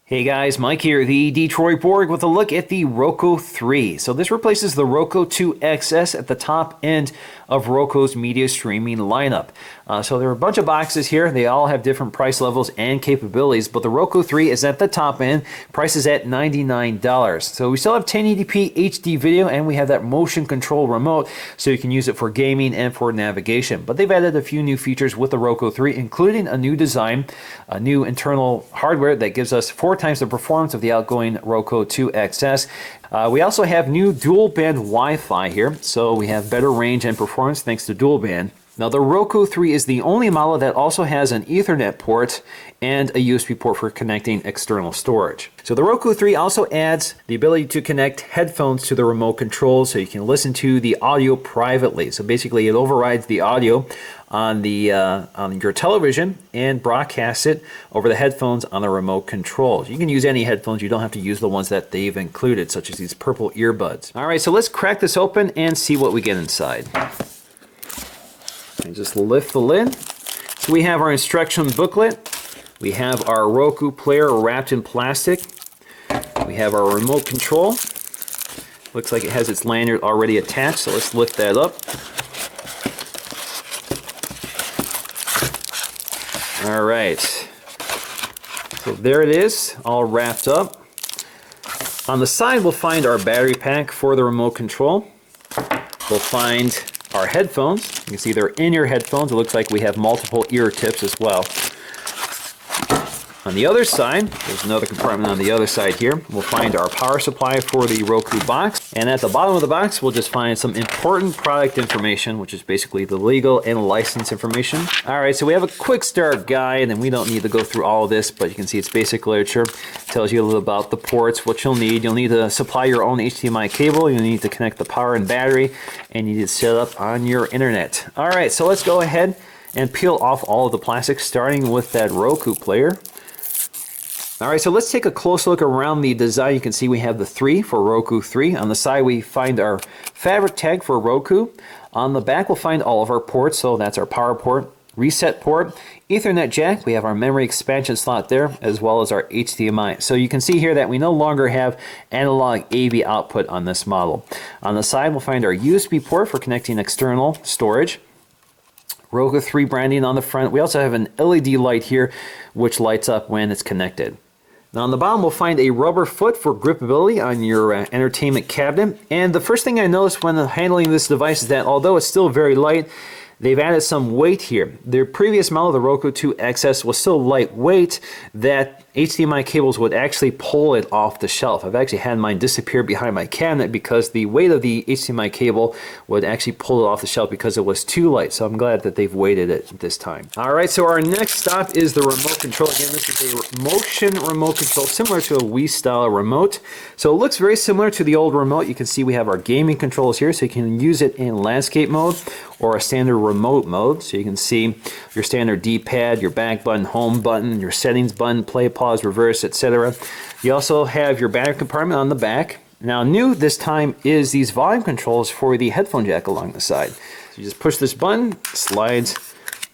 Hey guys, Mike here, the Detroit Borg, with a look at the Roku 3. So this replaces the Roku 2 XS at the top end of Roku's media streaming lineup. So there are a bunch of boxes here. They all have different price levels and capabilities, but the Roku 3 is at the top end. Price is at $99. So we still have 1080p HD video, and we have that motion control remote, so you can use it for gaming and for navigation. But they've added a few new features with the Roku 3, including a new design, a new internal hardware that gives us 4 times the performance of the outgoing Roku 2 XS. We also have new dual band Wi-Fi here, so we have better range and performance thanks to dual band. Now the Roku 3 is the only model that also has an Ethernet port and a USB port for connecting external storage. So the Roku 3 also adds the ability to connect headphones to the remote control, so you can listen to the audio privately. So basically it overrides the audio on your television and broadcasts it over the headphones on the remote controls. You can use any headphones, you don't have to use the ones that they've included, such as these purple earbuds. Alright, so let's crack this open and see what we get inside. And just lift the lid. So we have our instruction booklet. We have our Roku player wrapped in plastic. We have our remote control. Looks like it has its lanyard already attached, so let's lift that up. All right. So there it is, all wrapped up. On the side, we'll find our battery pack for the remote control. We'll find our headphones. You can see they're in-ear headphones. It looks like we have multiple ear tips as well. On the other side, there's another compartment on the other side here. We'll find our power supply for the Roku box. And at the bottom of the box, we'll just find some important product information, which is basically the legal and license information. All right, so we have a quick start guide, and we don't need to go through all of this, but you can see it's basic literature. It tells you a little about the ports, what you'll need. You'll need to supply your own HDMI cable. You'll need to connect the power and battery, and you need to set up on your internet. All right, so let's go ahead and peel off all of the plastic, starting with that Roku player. All right, so let's take a close look around the design. You can see we have the 3 for Roku 3. On the side, we find our fabric tag for Roku. On the back, we'll find all of our ports. So that's our power port, reset port, Ethernet jack. We have our memory expansion slot there, as well as our HDMI. So you can see here that we no longer have analog AV output on this model. On the side, we'll find our USB port for connecting external storage. Roku 3 branding on the front. We also have an LED light here, which lights up when it's connected. Now on the bottom, we'll find a rubber foot for gripability on your entertainment cabinet. And the first thing I noticed when handling this device is that although it's still very light, they've added some weight here. Their previous model, the Roku 2 XS, was so lightweight that HDMI cables would actually pull it off the shelf. I've actually had mine disappear behind my cabinet because the weight of the HDMI cable would actually pull it off the shelf because it was too light. So I'm glad that they've weighted it this time. All right, so our next stop is the remote control. Again, this is a motion remote control, similar to a Wii style remote. So it looks very similar to the old remote. You can see we have our gaming controls here, so you can use it in landscape mode or a standard remote mode. So you can see your standard D-pad, your back button, home button, your settings button, play, pause, reverse, etc. You also have your battery compartment on the back. Now new this time is these volume controls for the headphone jack along the side. So you just push this button, slides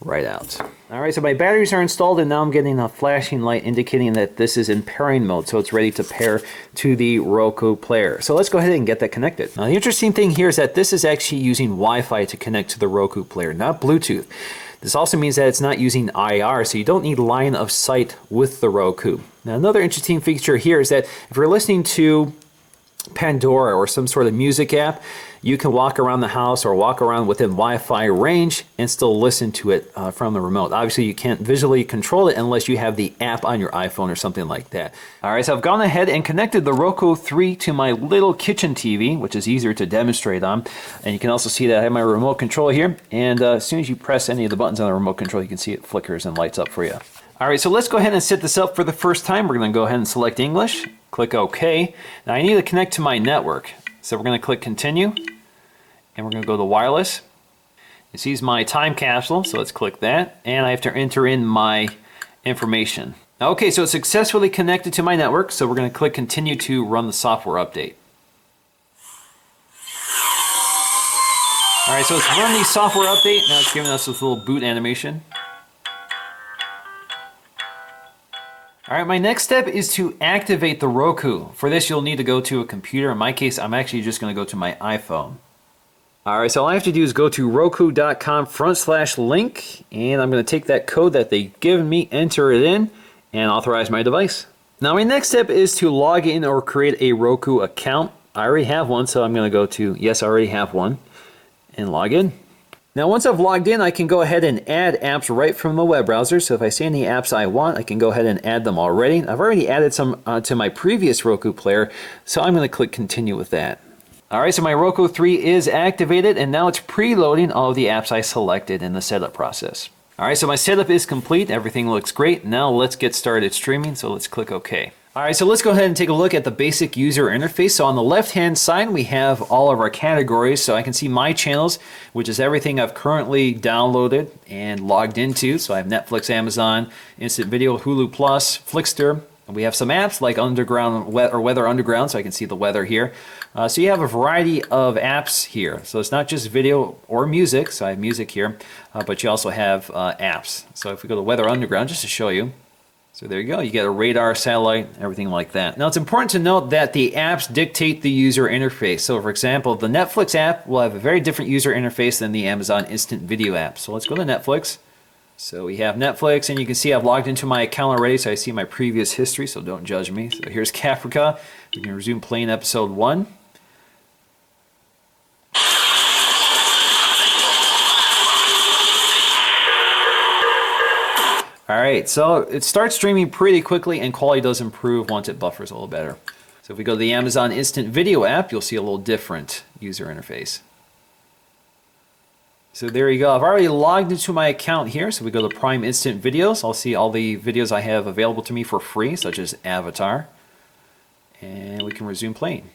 right out. Alright, so my batteries are installed, and now I'm getting a flashing light indicating that this is in pairing mode, so it's ready to pair to the Roku player. So let's go ahead and get that connected. Now the interesting thing here is that this is actually using Wi-Fi to connect to the Roku player, not Bluetooth. This also means that it's not using IR, so you don't need line of sight with the Roku. Now another interesting feature here is that if you're listening to Pandora or some sort of music app, you can walk around the house or walk around within Wi-Fi range and still listen to it from the remote. Obviously, you can't visually control it unless you have the app on your iPhone or something like that. All right, so I've gone ahead and connected the Roku 3 to my little kitchen TV, which is easier to demonstrate on. And you can also see that I have my remote control here. And as soon as you press any of the buttons on the remote control, you can see it flickers and lights up for you. All right, so let's go ahead and set this up for the first time. We're going to go ahead and select English, click OK. Now I need to connect to my network. So we're going to click Continue, and we're going to go to Wireless. It sees my time capsule, so let's click that. And I have to enter in my information. Okay, so it's successfully connected to my network, so we're going to click Continue to run the software update. All right, so it's run the software update. Now it's giving us this little boot animation. All right, my next step is to activate the Roku. For this, you'll need to go to a computer. In my case, I'm actually just going to go to my iPhone. All right, so all I have to do is go to roku.com/link, and I'm going to take that code that they've given me, enter it in, and authorize my device. Now, my next step is to log in or create a Roku account. I already have one, so I'm going to go to, yes, I already have one, and log in. Now, once I've logged in, I can go ahead and add apps right from the web browser. So if I see any apps I want, I can go ahead and add them already. I've already added some to my previous Roku player, so I'm going to click continue with that. All right, so my Roku 3 is activated, and now it's preloading all of the apps I selected in the setup process. All right, so my setup is complete. Everything looks great. Now let's get started streaming, so let's click OK. All right, so let's go ahead and take a look at the basic user interface. So on the left-hand side, we have all of our categories. So I can see my channels, which is everything I've currently downloaded and logged into. So I have Netflix, Amazon, Instant Video, Hulu Plus, Flickster. And we have some apps like Underground or Weather Underground, so I can see the weather here. So you have a variety of apps here. So it's not just video or music. So I have music here, but you also have apps. So if we go to Weather Underground, just to show you. So there you go, you get a radar, satellite, everything like that. Now it's important to note that the apps dictate the user interface. So for example, the Netflix app will have a very different user interface than the Amazon Instant Video app. So let's go to Netflix. So we have Netflix, and you can see I've logged into my account already, so I see my previous history, so don't judge me. So here's Caprica. We can resume playing episode 1. All right, so it starts streaming pretty quickly, and quality does improve once it buffers a little better. So if we go to the Amazon Instant Video app, you'll see a little different user interface. So there you go. I've already logged into my account here. So we go to Prime Instant Videos. I'll see all the videos I have available to me for free, such as Avatar. And we can resume playing.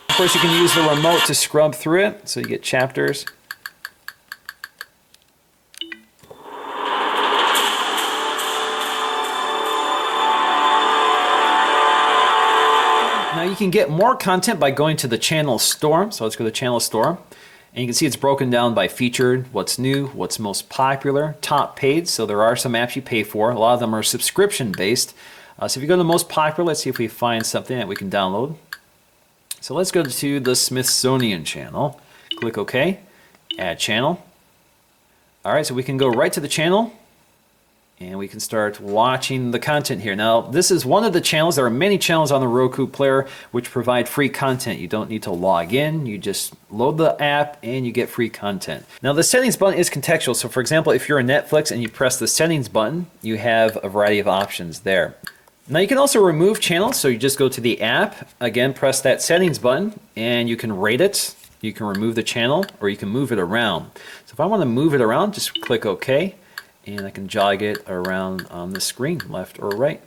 Of course, you can use the remote to scrub through it, so you get chapters. Now you can get more content by going to the channel store. So let's go to the channel store. And you can see it's broken down by featured, what's new, what's most popular, top paid. So there are some apps you pay for. A lot of them are subscription based. So if you go to the most popular, let's see if we find something that we can download. So let's go to the Smithsonian channel. Click OK, add channel. All right, so we can go right to the channel and we can start watching the content here. Now, this is one of the channels. There are many channels on the Roku player which provide free content. You don't need to log in. You just load the app and you get free content. Now, the settings button is contextual. So for example, if you're on Netflix and you press the settings button, you have a variety of options there. Now you can also remove channels, so you just go to the app, again press that settings button, and you can rate it, you can remove the channel, or you can move it around. So if I want to move it around, just click OK, and I can jog it around on the screen, left or right.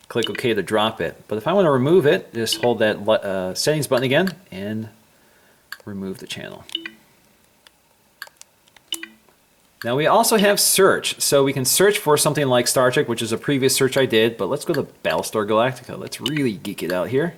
Click OK to drop it. But if I want to remove it, just hold that settings button again, and remove the channel. Now we also have search, so we can search for something like Star Trek, which is a previous search I did, but let's go to Battlestar Galactica. Let's really geek it out here.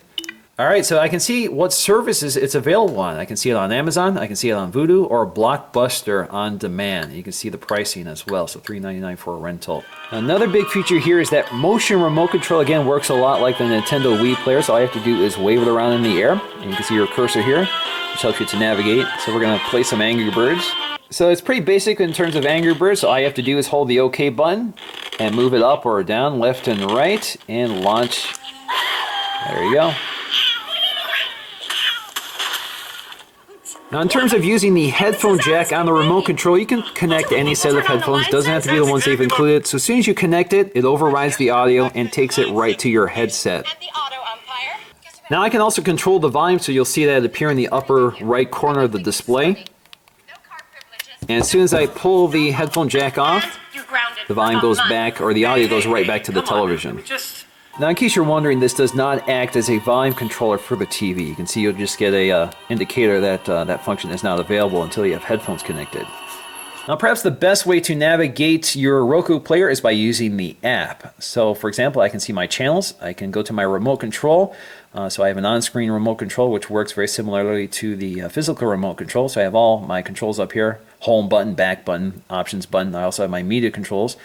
All right, so I can see what services it's available on. I can see it on Amazon, I can see it on Vudu, or Blockbuster on demand. You can see the pricing as well, so $3.99 for a rental. Another big feature here is that motion remote control, again, works a lot like the Nintendo Wii player, so all I have to do is wave it around in the air, and you can see your cursor here, which helps you to navigate. So we're gonna play some Angry Birds. So it's pretty basic in terms of Angry Birds, so all you have to do is hold the OK button and move it up or down, left and right, and launch. There you go. Now in terms of using the headphone jack on the remote control, you can connect any set of headphones. Doesn't have to be the ones they've included. So as soon as you connect it, it overrides the audio and takes it right to your headset. Now I can also control the volume, so you'll see that appear in the upper right corner of the display. And as soon as I pull the headphone jack off, the volume goes back, or the audio goes right back to the television. Now, in case you're wondering, this does not act as a volume controller for the TV. You can see you'll just get a indicator that that function is not available until you have headphones connected. Now, perhaps the best way to navigate your Roku player is by using the app. So, for example, I can see my channels. I can go to my remote control, So I have an on-screen remote control, which works very similarly to the physical remote control. So I have all my controls up here: home button, back button, options button. I also have my media controls.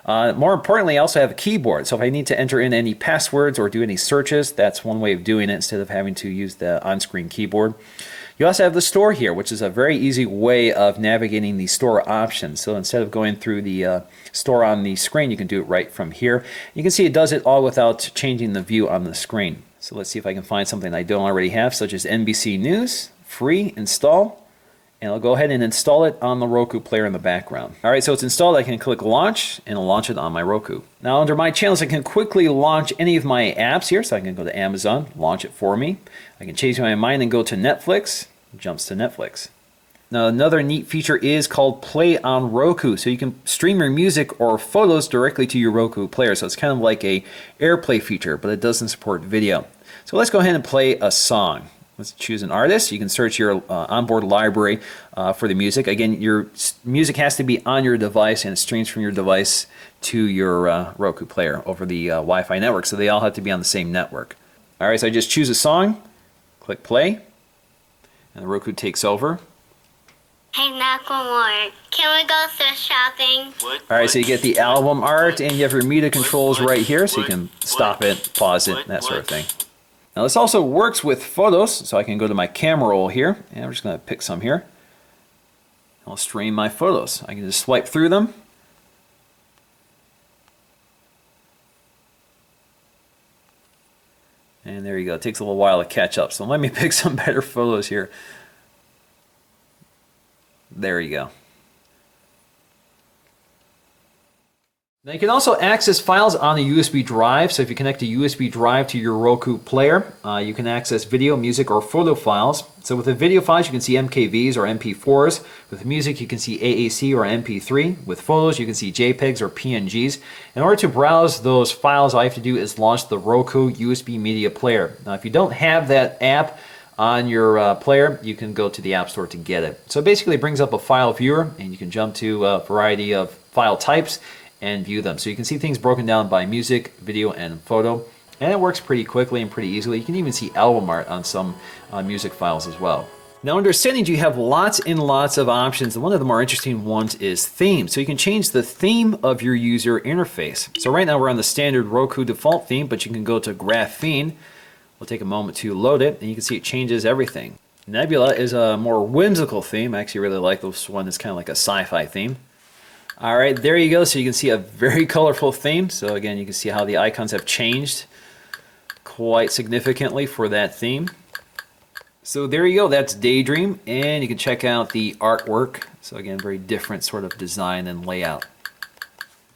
More importantly, I also have a keyboard. So if I need to enter in any passwords or do any searches, that's one way of doing it instead of having to use the on-screen keyboard. You also have the store here, which is a very easy way of navigating the store options. So instead of going through the store on the screen, you can do it right from here. You can see it does it all without changing the view on the screen. So let's see if I can find something I don't already have, such as NBC News, free, install. And I'll go ahead and install it on the Roku player in the background. All right, so it's installed. I can click launch and it'll launch it on my Roku. Now under my channels, I can quickly launch any of my apps here. So I can go to Amazon, launch it for me. I can change my mind and go to Netflix. It jumps to Netflix. Now another neat feature is called Play on Roku. So you can stream your music or photos directly to your Roku player. So it's kind of like a AirPlay feature, but it doesn't support video. So let's go ahead and play a song. Let's choose an artist. You can search your onboard library for the music. Again, your music has to be on your device and it streams from your device to your Roku player over the Wi-Fi network. So they all have to be on the same network. All right, so I just choose a song, click play, and the Roku takes over. Hey, Macklemore, can we go thrift shopping? All right, so you get the album art and you have your media controls right here, so you can stop it, pause it, that sort of thing. Now this also works with photos, so I can go to my camera roll here, and I'm just going to pick some here. I'll stream my photos. I can just swipe through them. And there you go. It takes a little while to catch up, so let me pick some better photos here. There you go. Now you can also access files on a USB drive. So if you connect a USB drive to your Roku player, you can access video, music, or photo files. So with the video files, you can see MKVs or MP4s. With music, you can see AAC or MP3. With photos, you can see JPEGs or PNGs. In order to browse those files, all you have to do is launch the Roku USB Media Player. Now if you don't have that app on your player, you can go to the App Store to get it. So basically it brings up a file viewer, and you can jump to a variety of file types and view them. So you can see things broken down by music, video, and photo. And it works pretty quickly and pretty easily. You can even see album art on some music files as well. Now under settings, you have lots and lots of options. And one of the more interesting ones is theme. So you can change the theme of your user interface. So right now we're on the standard Roku default theme, but you can go to Graphene. We'll take a moment to load it, and you can see it changes everything. Nebula is a more whimsical theme. I actually really like this one. It's kind of like a sci-fi theme. All right, there you go. So you can see a very colorful theme. So again, you can see how the icons have changed quite significantly for that theme. So there you go. That's Daydream, and you can check out the artwork. So again, very different sort of design and layout.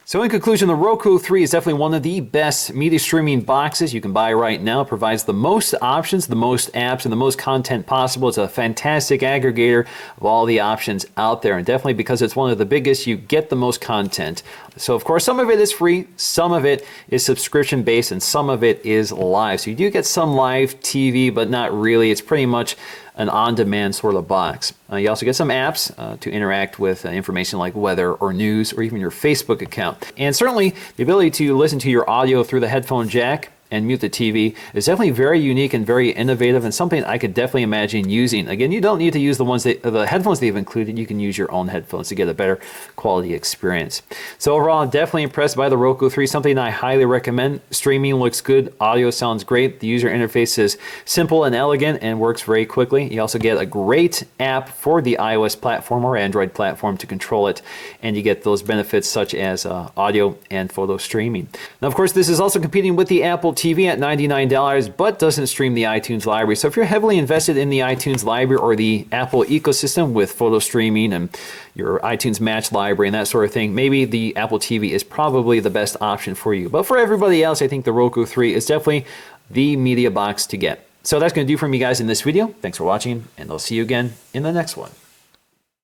So in conclusion, the Roku 3 is definitely one of the best media streaming boxes you can buy right now. It provides the most options, the most apps, and the most content possible. It's a fantastic aggregator of all the options out there. And definitely because it's one of the biggest, you get the most content. So of course, some of it is free, some of it is subscription based, and some of it is live. So you do get some live TV, but not really. It's pretty much an on-demand sort of box. You also get some apps to interact with information like weather or news or even your Facebook account. And certainly the ability to listen to your audio through the headphone jack and mute the TV is definitely very unique and very innovative, and something I could definitely imagine using. Again, you don't need to use the headphones they've included. You can use your own headphones to get a better quality experience. So overall, I'm definitely impressed by the Roku 3, something I highly recommend. Streaming looks good, audio sounds great, the user interface is simple and elegant and works very quickly. You also get a great app for the iOS platform or Android platform to control it, and you get those benefits such as audio and photo streaming. Now, of course, this is also competing with the Apple TV at $99, but doesn't stream the iTunes library. So if you're heavily invested in the iTunes library or the Apple ecosystem with photo streaming and your iTunes Match library and that sort of thing, maybe the Apple TV is probably the best option for you. But for everybody else, I think the Roku 3 is definitely the media box to get. So that's going to do for me, guys, in this video. Thanks for watching, and I'll see you again in the next one.